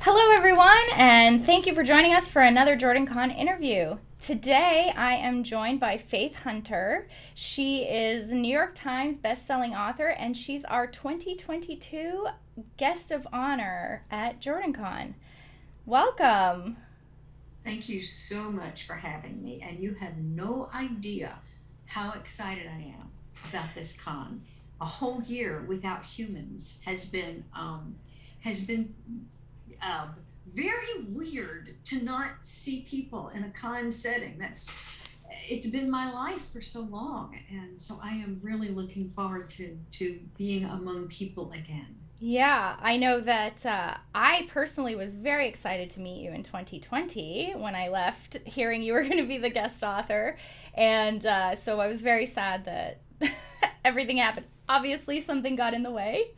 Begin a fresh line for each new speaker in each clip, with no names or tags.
Hello, everyone, and thank you for joining us for another JordanCon interview. Today, I am joined by Faith Hunter. She is a New York Times bestselling author, and she's our 2022 guest of honor at JordanCon. Welcome.
Thank you so much for having me. And you have no idea how excited I am about this con. A whole year without humans has been uh, very weird to not see people in a con setting. It's been my life for so long, and so I am really looking forward to being among people again.
Yeah, I know that I personally was very excited to meet you in 2020 when I left, hearing you were going to be the guest author. And so I was very sad that everything happened. Obviously, something got in the way,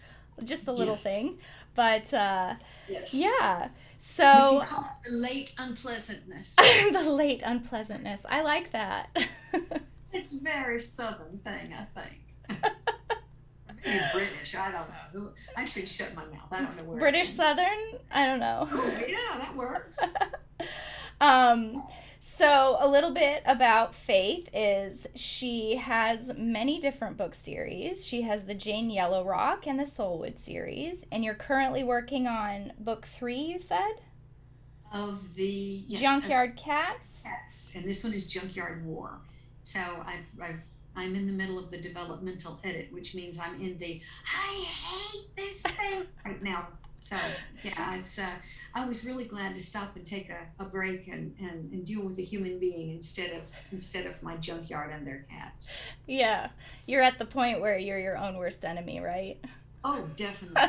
just a little
Yes,
thing. But
yes.
yeah,
We can
so
call it the late unpleasantness.
the late unpleasantness. I like that.
It's a very southern thing, I think. Maybe British. I don't know. I should shut my mouth. I don't know where I
British
am.
Southern? I don't know.
Oh, yeah, that works.
Um, so a little bit about Faith is she has many different book series. She has the Jane Yellow Rock and the Soulwood series, and you're currently working on book three, you said?
Of the yes, of
Junkyard Cats?
cats, and this one is Junkyard War. So I'm in the middle of the developmental edit, which means I'm in the I hate this thing right now. So yeah, it's I was really glad to stop and take a break and deal with a human being instead of my junkyard and their cats.
Yeah, you're at the point where you're your own worst enemy, right?
Oh, definitely.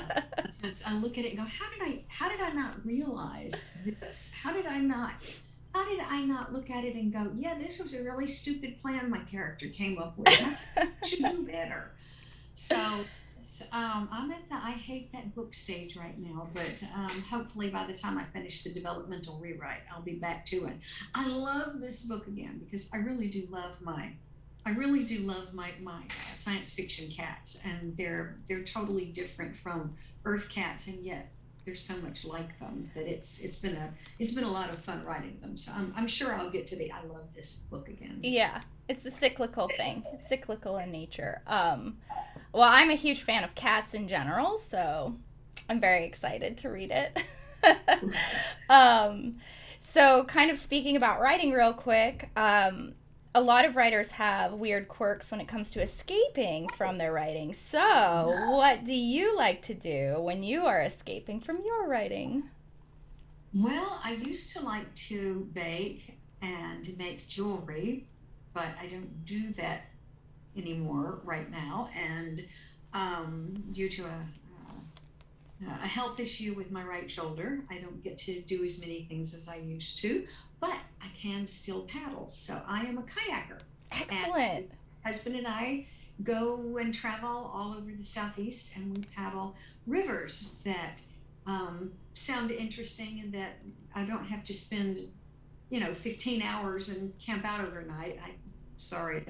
Because I look at it and go, how did I not realize this? How did I not look at it and go, yeah, this was a really stupid plan my character came up with. I should do better. So I'm at the I hate that book stage right now, but hopefully by the time I finish the developmental rewrite, I'll be back to it. I love this book again because I really do love my science fiction cats, and they're totally different from Earth cats, and yet there's so much like them that it's been a lot of fun writing them. So I'm sure I'll get to the I love this book again.
Yeah, it's a cyclical thing. It's cyclical in nature. Well, I'm a huge fan of cats in general, so I'm very excited to read it. um, so, kind of speaking about writing real quick, a lot of writers have weird quirks when it comes to escaping from their writing. So, what do you like to do when you are escaping from your writing?
Well, I used to like to bake and make jewelry, but I don't do that anymore right now. And due to a health issue with my right shoulder, I don't get to do as many things as I used to, but I can still paddle. So I am a kayaker. And my
Excellent.
husband and I go and travel all over the Southeast, and we paddle rivers that sound interesting and that I don't have to spend 15 hours and camp out overnight. Sorry,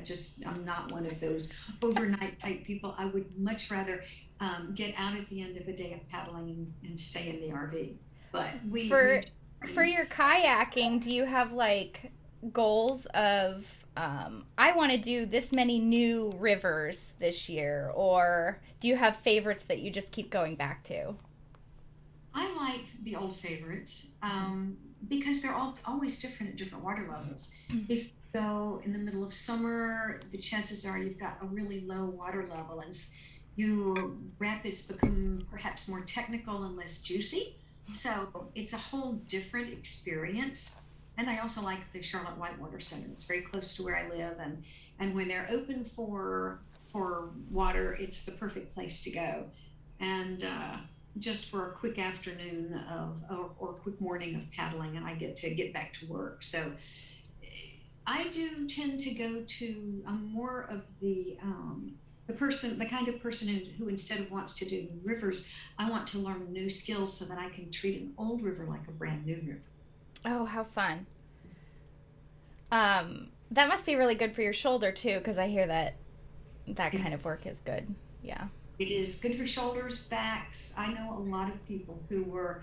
I'm not one of those overnight type people. I would much rather get out at the end of a day of paddling and stay in the RV. But we
For for your kayaking, do you have like goals of I want to do this many new rivers this year, or do you have favorites that you just keep going back to?
I like the old favorites because they're all always different at different water levels. If you go in the middle of summer, the chances are you've got a really low water level, and your rapids become perhaps more technical and less juicy. So it's a whole different experience. And I also like the Charlotte Whitewater Center. It's very close to where I live, and when they're open for water, it's the perfect place to go. And just for a quick afternoon or quick morning of paddling, and I get to get back to work. So I do tend to go to more of the kind of person who instead of wants to do rivers, I want to learn new skills so that I can treat an old river like a brand new river.
Oh, how fun. That must be really good for your shoulder too, because I hear that that
It
kind of work
is.
is good. Yeah.
It is good for shoulders, backs. I know a lot of people who were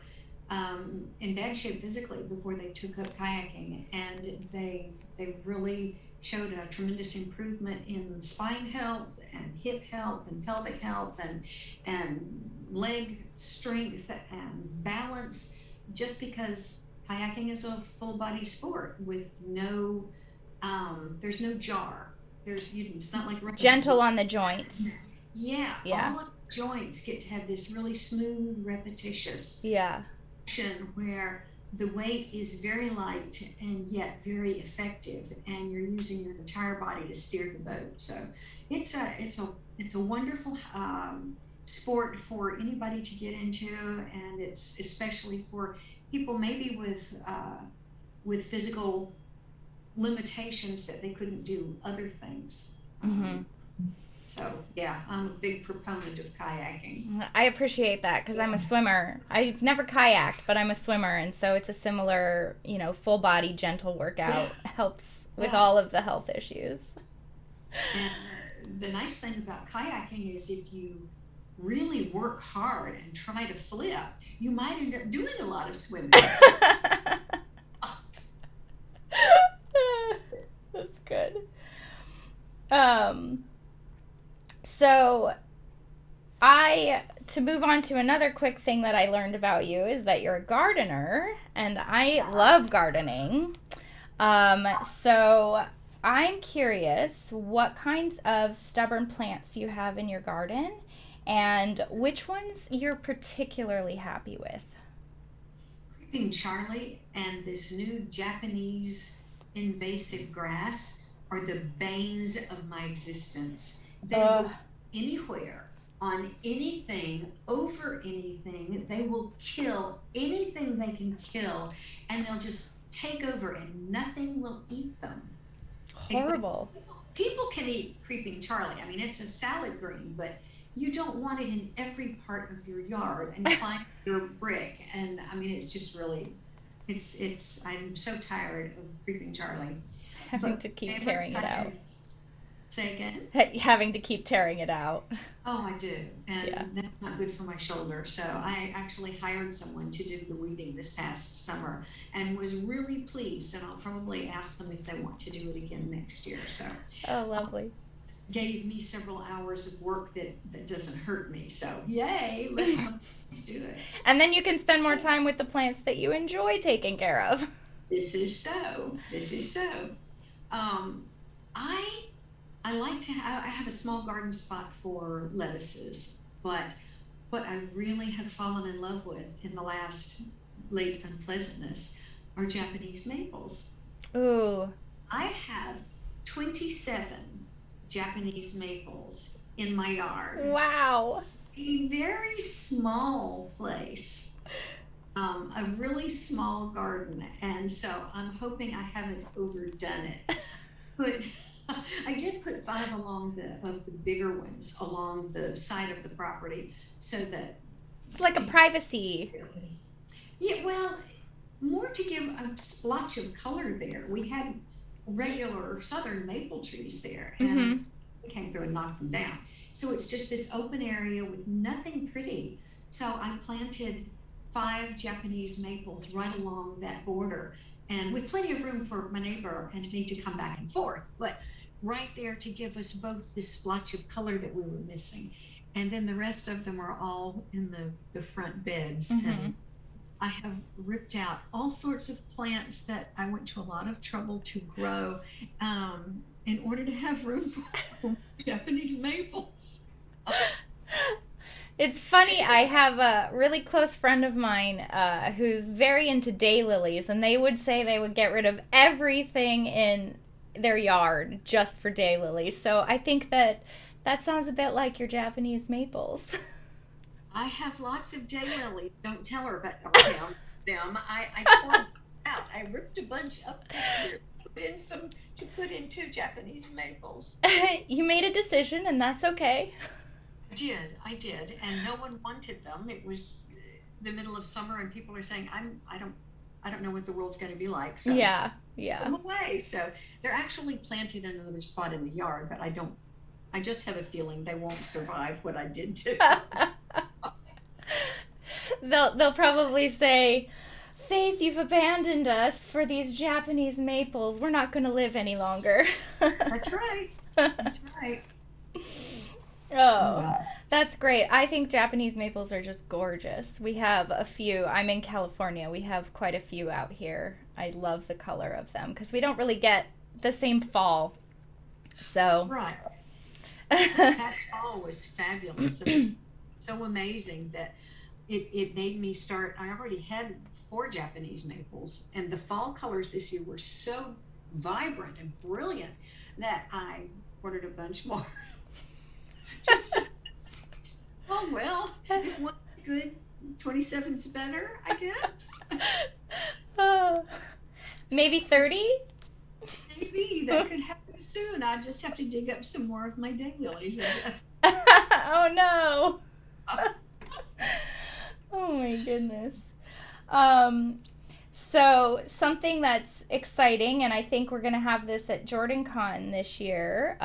in bad shape physically before they took up kayaking, and they really showed a tremendous improvement in spine health and hip health and pelvic health and leg strength and balance, just because kayaking is a full body sport with no there's no jar. It's not like
Gentle on the joints.
yeah,
Yeah.
all of the joints get to have this really smooth, repetitious
Yeah.
action where the weight is very light and yet very effective, and you're using your entire body to steer the boat. So it's a wonderful sport for anybody to get into, and it's especially for people maybe with physical limitations that they couldn't do other things.
Mm-hmm.
So yeah, I'm a big proponent of kayaking.
I appreciate that because I'm a swimmer. I've never kayaked, but I'm a swimmer, and so it's a similar, full body, gentle workout. Helps with
Yeah.
all of the health issues.
And the nice thing about kayaking is if you really work hard and try to flip, you might end up doing a lot of swimming.
That's good. So to move on to another quick thing that I learned about you is that you're a gardener, and I love gardening. So I'm curious what kinds of stubborn plants you have in your garden and which ones you're particularly happy with.
Creeping Charlie and this new Japanese invasive grass are the banes of my existence. They will anywhere, on anything, over anything. They will kill anything they can kill, and they'll just take over, and nothing will eat them.
Horrible.
People can eat creeping Charlie. I mean, it's a salad green, but you don't want it in every part of your yard and climb your brick. And I mean, it's just really, I'm so tired of creeping Charlie.
Having to keep tearing it out.
Say again?
Having to keep tearing it out.
Oh, I do. And
Yeah.
that's not good for my shoulder. So I actually hired someone to do the weeding this past summer and was really pleased. And I'll probably ask them if they want to do it again next year. So
Oh, lovely.
gave me several hours of work that doesn't hurt me. So yay, let's do it.
And then you can spend more time with the plants that you enjoy taking care of.
This is so. This is so. I like to I have a small garden spot for lettuces, but what I really have fallen in love with in the last late unpleasantness are Japanese maples.
Ooh.
I have 27 Japanese maples in my yard.
Wow.
A very small place, a really small garden, and so I'm hoping I haven't overdone it. But I did put 5 of the bigger ones along the side of the property, so that
It's like a privacy.
yeah, well, more to give a splotch of color there. We had regular southern maple trees there, and we came through and knocked them down. So it's just this open area with nothing pretty. So I planted 5 Japanese maples right along that border, and with plenty of room for my neighbor and me to come back and forth, but right there to give us both this splotch of color that we were missing. And then the rest of them are all in the front beds. And I have ripped out all sorts of plants that I went to a lot of trouble to grow in order to have room for Japanese maples.
It's funny, I have a really close friend of mine who's very into daylilies, and they would say they would get rid of everything in their yard just for daylilies. So I think that sounds a bit like your Japanese maples.
I have lots of daylilies. Don't tell her about them. I poured out. I ripped a bunch up this year. To put into Japanese maples.
You made a decision, and that's okay.
I did, and no one wanted them. It was the middle of summer, and people are saying, I don't know what the world's going to be like. So
Yeah.
put them away. So they're actually planted in another spot in the yard, but I just have a feeling they won't survive what I did to.
They'll probably say, Faith, you've abandoned us for these Japanese maples. We're not going to live any longer.
That's right. That's right. Oh,
Oh,
well.
that's great. I think Japanese maples are just gorgeous. We have a few. I'm in California. We have quite a few out here. I love the color of them because we don't really get the same fall. So,
Right. This past fall was fabulous and so amazing that it made me start. I already had four Japanese maples, and the fall colors this year were so vibrant and brilliant that I ordered a bunch more. Just, oh well, if one's good, 27's better, I guess.
oh, maybe 30?
Maybe that could happen soon. I just have to dig up some more of my daylilies, I guess.
Oh no. Oh my goodness. Um, so something that's exciting, and I think we're gonna have this at JordanCon this year.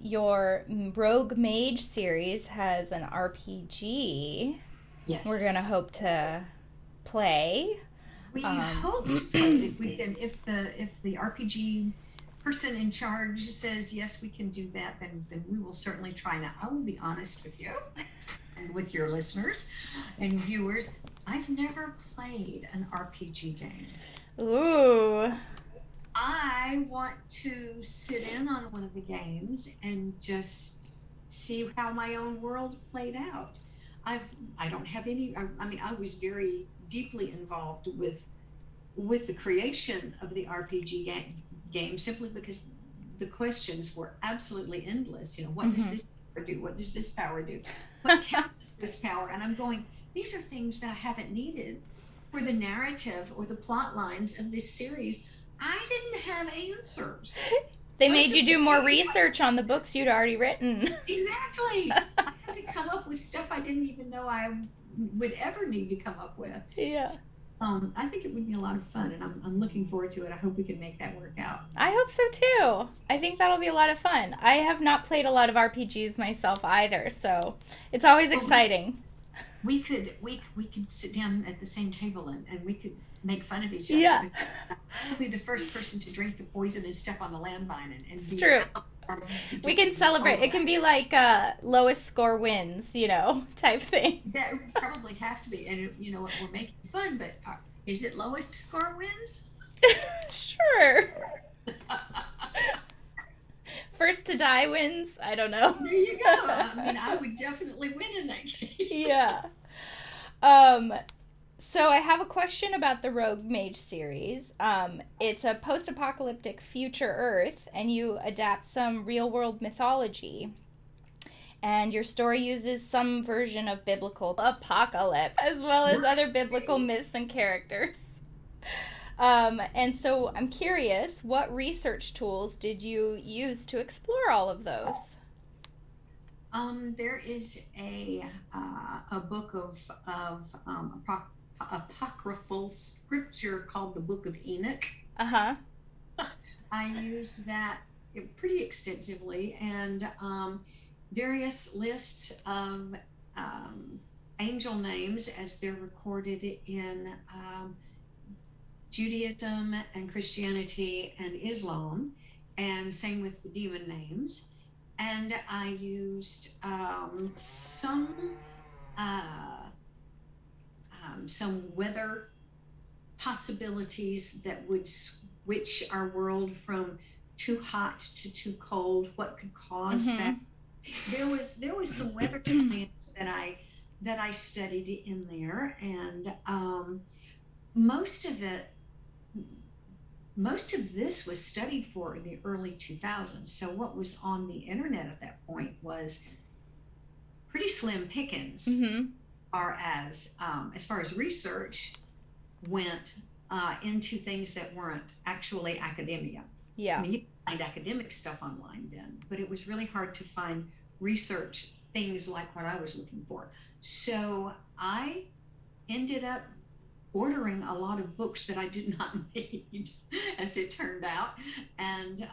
Your Rogue Mage series has an RPG. We're gonna
Yes.
hope to play.
We
Um,
hope to play it if we can. If the RPG person in charge says yes, we can do that, then we will certainly try. Now, I will be honest with you and with your listeners and viewers. I've never played an RPG game.
ooh.
I want to sit in on one of the games and just see how my own world played out. I've I don't have any. I mean, I was very deeply involved with the creation of the RPG game simply because the questions were absolutely endless. You know, what does
Mm-hmm.
this power do? What does this power do? What counts this power? And I'm going, these are things that I haven't needed for the narrative or the plot lines of this series. I didn't have answers.
They
Most
made
of
you
the
do more
things,
research on the books you'd already written.
exactly. I had to come up with stuff I didn't even know I would ever need to come up with.
Yeah.
I think it would be a lot of fun, and I'm looking forward to it. I hope we can make that work out.
I hope so too. I think that'll be a lot of fun. I have not played a lot of RPGs myself either, so it's always
Well,
exciting.
we could sit down at the same table and we could make fun of each
Yeah,
other. I'll be the first person to drink the poison and step on the landmine and
it's
be
true.
out of
We can
the
celebrate.
total.
It can be like lowest score wins, type thing.
That would probably have to be, and you know what, we're making fun, but is it lowest score wins?
Sure. First to die wins. I don't know.
There you go. I mean, I would definitely win in that case.
Yeah. Um, so I have a question about the Rogue Mage series. It's a post-apocalyptic future Earth, and you adapt some real-world mythology. And your story uses some version of biblical apocalypse, as well as
Works
other
for
biblical
me.
myths and characters. And so I'm curious, what research tools did you use to explore all of those?
There is a book of apocryphal scripture called the Book of Enoch.
Uh-huh.
I used that pretty extensively, and various lists of angel names as they're recorded in Judaism and Christianity and Islam, and same with the demon names. And I used uh, some weather possibilities that would switch our world from too hot to too cold. What could cause
Mm-hmm.
that? There was some weather science that I studied in there, and most of it most of this was studied for in the early 2000s. So what was on the internet at that point was pretty slim pickings,
Mm-hmm.
as far as research went into things that weren't actually academia. I
Yeah.
mean, you could find academic stuff online then, but it was really hard to find research things like what I was looking for. So I ended up ordering a lot of books that I did not need, as it turned out, and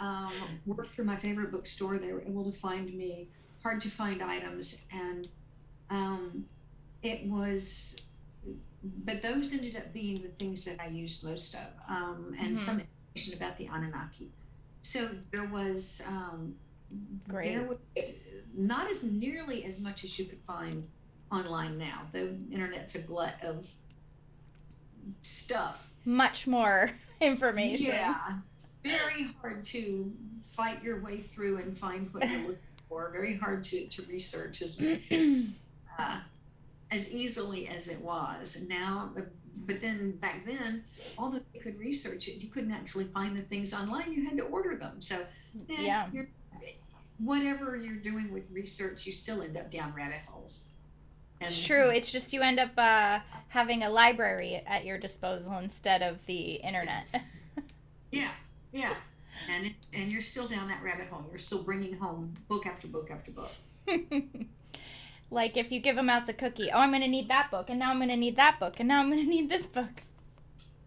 worked through my favorite bookstore. They were able to find me hard to find items, and it was but those ended up being the things that I used most of, and
Mm-hmm.
some information about the Anunnaki. So there
Great.
was not as nearly as much as you could find online now. The internet's a glut of stuff.
Much more information.
Yeah, very hard to fight your way through and find what you're looking for. Very hard to research uh, as easily as it was now. But then back then, although you could research it, you couldn't actually find the things online. You had to order them. So,
Yeah.
you're, whatever you're doing with research, you still end up down rabbit holes.
It's
And
true. It's just you end up having a library at your disposal instead of the internet.
it's yeah, yeah, and you're still down that rabbit hole. You're still bringing home book after book after book.
Like if you give a mouse a cookie, oh, I'm going to need that book, and now I'm going to need that book, and now I'm going to need this book.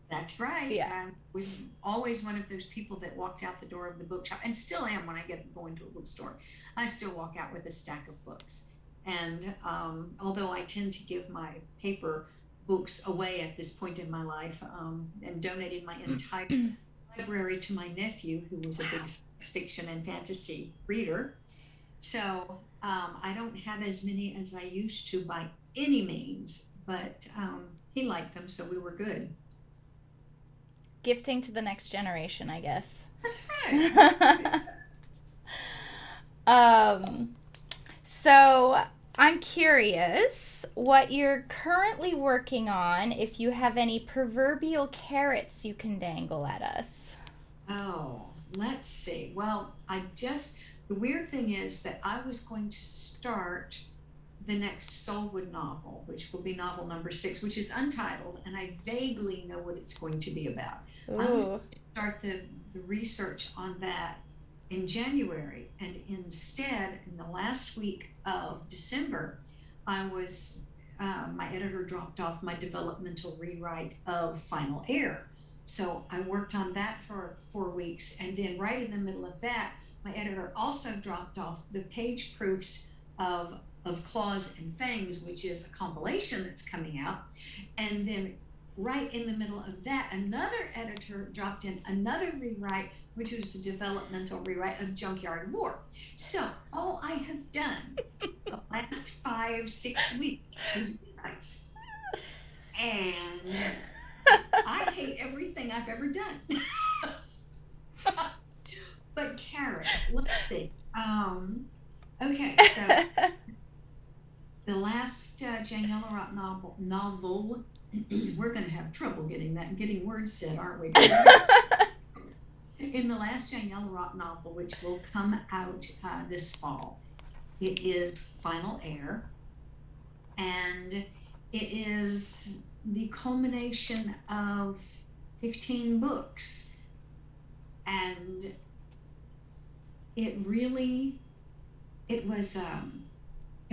That's right.
Yeah.
I was always one of those people that walked out the door of the bookshop, and still am when I get going to a bookstore. I still walk out with a stack of books. And although I tend to give my paper books away at this point in my life, and donated my entire library to my nephew, who was a big science fiction and fantasy reader. So I don't have as many as I used to by any means, but he liked them, so we were good.
Gifting to the next generation, I guess.
That's right. That's right.
um, so I'm curious what you're currently working on, if you have any proverbial carrots you can dangle at us.
Oh, let's see. Well, the weird thing is that I was going to start the next Soulwood novel, which will be novel number 6, which is untitled, and I vaguely know what it's going to be about. I was
Ooh.
going to start the research on that in January, and instead, in the last week of December, my editor dropped off my developmental rewrite of Final Air. So I worked on that for 4 weeks, and then right in the middle of that, my editor also dropped off the page proofs of Claws and Fangs, which is a compilation that's coming out. And then right in the middle of that, another editor dropped in another rewrite, which was a developmental rewrite of Junkyard War. So all I have done the last 5, 6 weeks is rewrites. And I hate everything I've ever done. But carrots, let's see. Okay, so the last Jane Yellowrock novel, we're going to have trouble getting words said, aren't we? In the last Jane Yellowrock novel, which will come out this fall, it is Final Air, and it is the culmination of 15 books, and it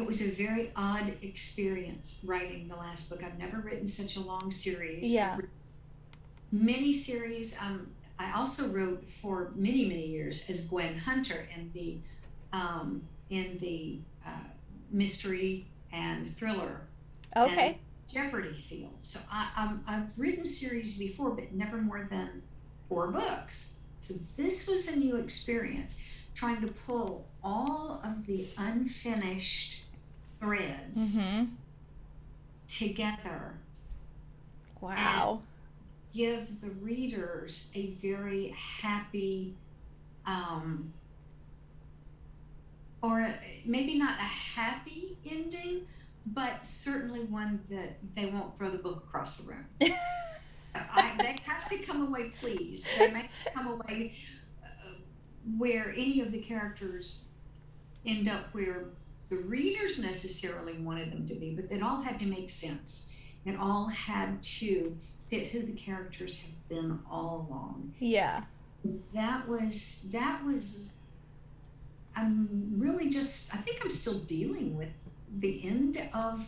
was a very odd experience writing the last book. I've never written such a long series.
Yeah.
Many series. I also wrote for many years as Gwen Hunter in the mystery and thriller
Okay.
and Jeopardy field. So I've written series before, but never more than 4 books. So this was a new experience, trying to pull all of the unfinished threads
Mm-hmm.
together.
Wow.
Give the readers a very happy, or maybe not a happy ending, but certainly one that they won't throw the book across the room. They have to come away pleased. They may come away where any of the characters end up where the readers necessarily wanted them to be, but it all had to make sense. It all had to fit who the characters have been all along.
Yeah.
That was I think I'm still dealing with the end of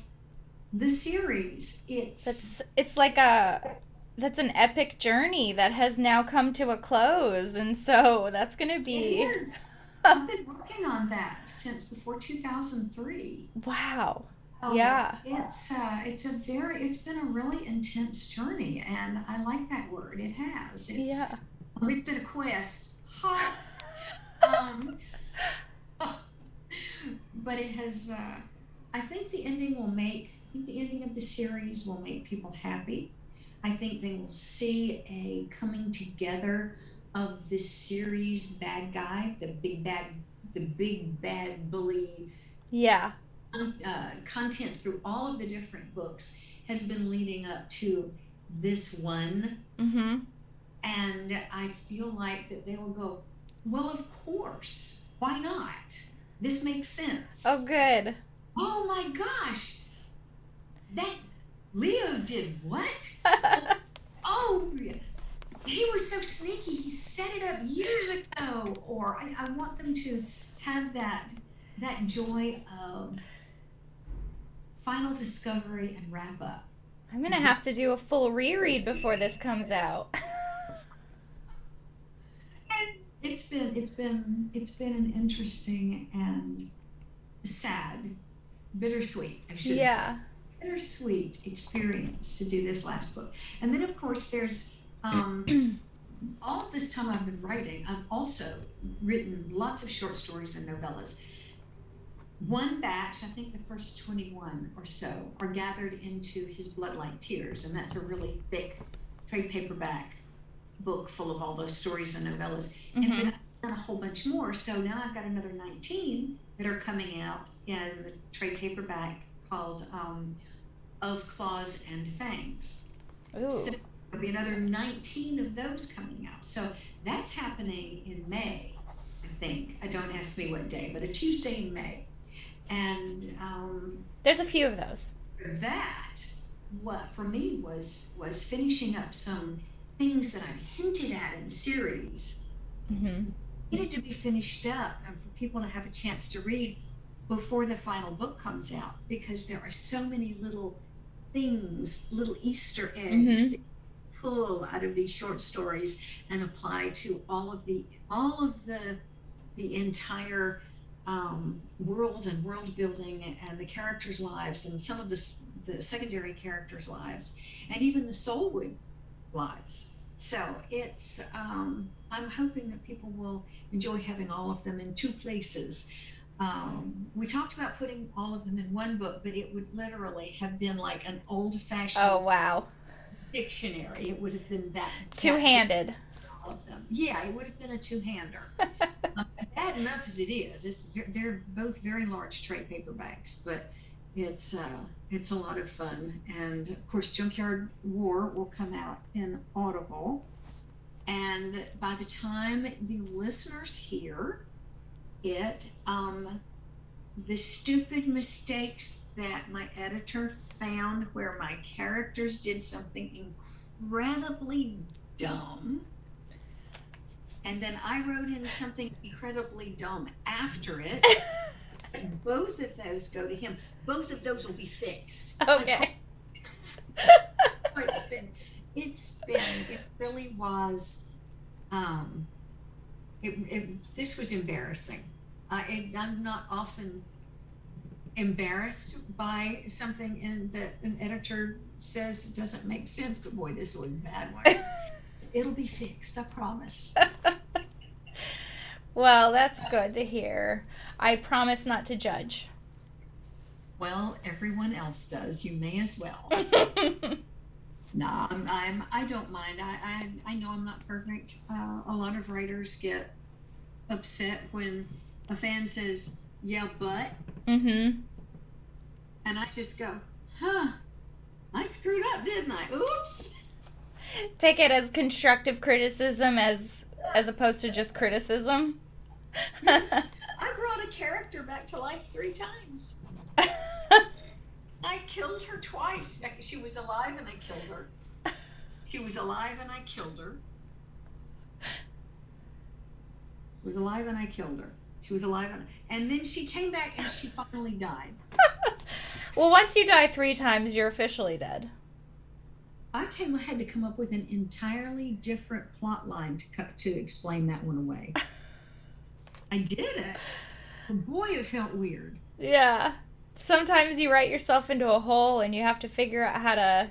the series.
It's like that's an epic journey that has now come to a close, and so that's going to be.
It is. I've been working on that since before 2003.
Wow.
Oh,
Yeah.
it's been a really intense journey, and I like that word. It has.
Yeah.
It's been a quest. Ha. Um, but it has. I think the ending of the series will make people happy. I think they will see a coming together of the series bad guy, the big bad bully.
Yeah.
Content through all of the different books has been leading up to this one,
Mm-hmm.
and I feel like that they will go, well, of course, why not? This makes
Oh,
sense.
good.
Oh my gosh, that Leo did what? Oh, he was so sneaky. He set it up years ago. Or I want them to have that joy of final discovery and wrap up.
I'm gonna have to do a full reread before this comes out.
It's been an interesting and sad, bittersweet, I should say,
Yeah.
bittersweet experience to do this last book. And then, of course, there's all of this time I've been writing, I've also written lots of short stories and novellas. One batch, I think the first 21 or so, are gathered into his Bloodline Tears, and that's a really thick trade paperback book full of all those stories and novellas. And
Mm-hmm.
then I've done a whole bunch more. So now I've got another 19 that are coming out in the trade paperback called Of Claws and Fangs. So
Ooh.
there'll be another 19 of those coming out. So that's happening in May, I think. I don't ask me what day, but a Tuesday in May. And
There's a few of those.
that, what for me was finishing up some things that I've hinted at in the series
Mm-hmm.
needed to be finished up and for people to have a chance to read before the final book comes out, because there are so many little things, little Easter eggs
Mm-hmm.
that you pull out of these short stories and apply to all of the entire world and world building and the characters' lives and some of the secondary characters' lives and even the Soulwood lives. So I'm hoping that people will enjoy having all of them in two places. We talked about putting all of them in one book, but it would literally have been like an
Oh,
old-fashioned
wow.
dictionary. It would have been that big,
Two-handed.
all of them. Yeah, it would have been a two-hander. It's bad enough as it is. They're both very large trade paperbacks, but it's a lot of fun. And of course, Junkyard War will come out in Audible. And by the time the listeners hear it, the stupid mistakes that my editor found where my characters did something incredibly dumb, and then I wrote in something incredibly dumb after it. Both of those go to him. Both of those will be fixed.
Okay.
It really was, um, this was embarrassing. I'm not often embarrassed by something that an editor says doesn't make sense, but boy, this was a bad one. It'll be fixed, I promise.
Well, that's good to hear. I promise not to judge.
Well, everyone else does. You may as well. No, I don't mind. I know I'm not perfect. A lot of writers get upset when a fan says, "Yeah, but,"
Mm-hmm.
and I just go, "Huh, I screwed up, didn't I? Oops."
Take it as constructive criticism as opposed to just criticism.
Yes, I brought a character back to life 3 times. I killed her twice. She was alive and I killed her. She was alive and I killed her. She was alive and I killed her. She was alive and then she came back and she finally died.
Well, once you die 3 times, you're officially dead.
I had to come up with an entirely different plot line to explain that one away. I did it. But boy, it felt weird.
Yeah. Sometimes you write yourself into a hole and you have to figure out how to,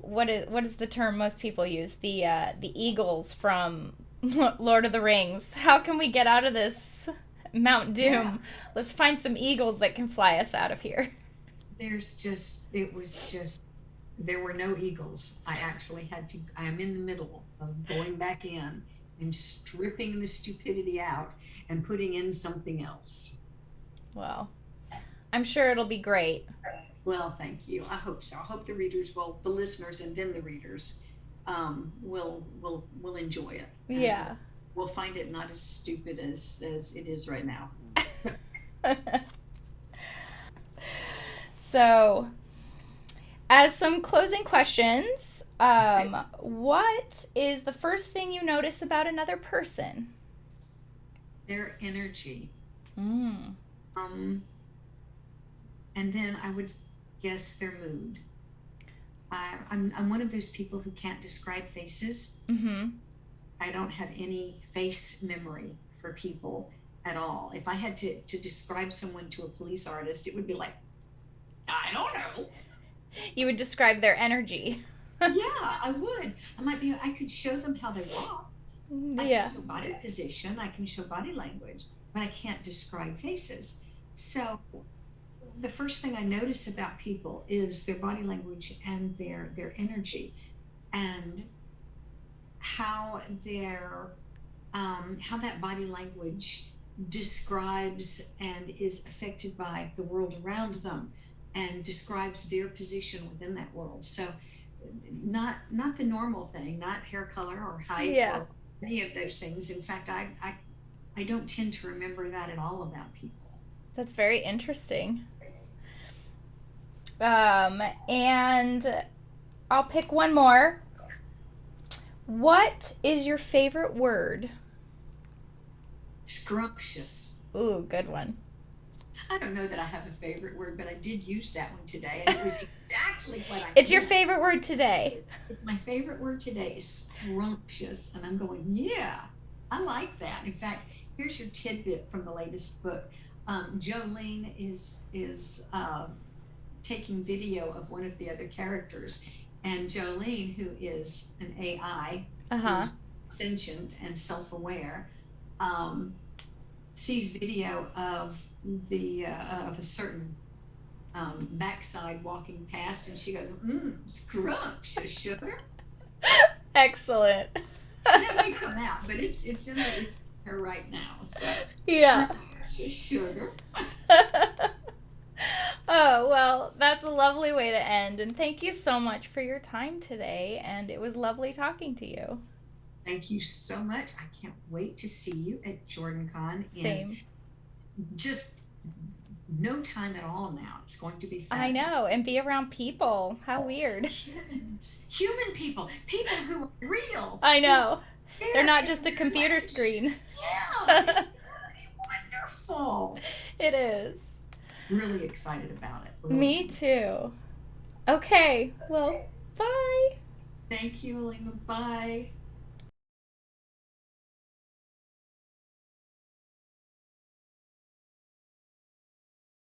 what is the term most people use? The eagles from Lord of the Rings. How can we get out of this Mount Doom?
Yeah.
Let's find some eagles that can fly us out of here.
There were no eagles. I am in the middle of going back in and stripping the stupidity out and putting in something else.
Well, I'm sure it'll be great.
Well, thank you. I hope so. I hope the listeners and then the readers, will enjoy it.
Yeah.
We'll find it not as stupid as it is right now.
So, as some closing questions, what is the first thing you notice about another person?
Their energy.
Mm.
And then I would guess their mood. I'm one of those people who can't describe faces.
Mm-hmm.
I don't have any face memory for people at all. If I had to describe someone to a police artist, it would be like, I don't know.
You would describe their energy.
Yeah, I would. I could show them how they walk. I
Yeah.
can show body position. I can show body language, but I can't describe faces. So the first thing I notice about people is their body language and their energy, and how how that body language describes and is affected by the world around them, and describes their position within that world. So not the normal thing, not hair color or height
Yeah.
or any of those things. In fact, I don't tend to remember that at all about people.
That's very interesting. And I'll pick one more. What is your favorite word?
Scrumptious.
Ooh, good one.
I don't know that I have a favorite word, but I did use that one today, and it was exactly what I
It's your
meant.
favorite word today.
It's my favorite word today is scrumptious, and I'm going, yeah, I like that. In fact, here's your tidbit from the latest book. Jolene is taking video of one of the other characters, and Jolene, who is an AI,
Uh-huh.
who's sentient and self-aware, sees video of of a certain backside walking past, and she goes, scrumptious sugar.
Excellent.
And it may come out, but it's in her right now. So
Yeah.
scrumptious sugar.
Oh, well, that's a lovely way to end. And thank you so much for your time today. And it was lovely talking to you.
Thank you so much. I can't wait to see you at JordanCon in
Same.
just no time at all now. It's going to be fun.
I know. And be around people. How weird.
Humans, human people who are real.
I know. They're not
in
just a
the
computer
flesh.
screen.
Yeah, it's wonderful.
It is.
Really excited about it. Really.
Me too. Okay. Well, bye.
Thank you, Aleena. Bye.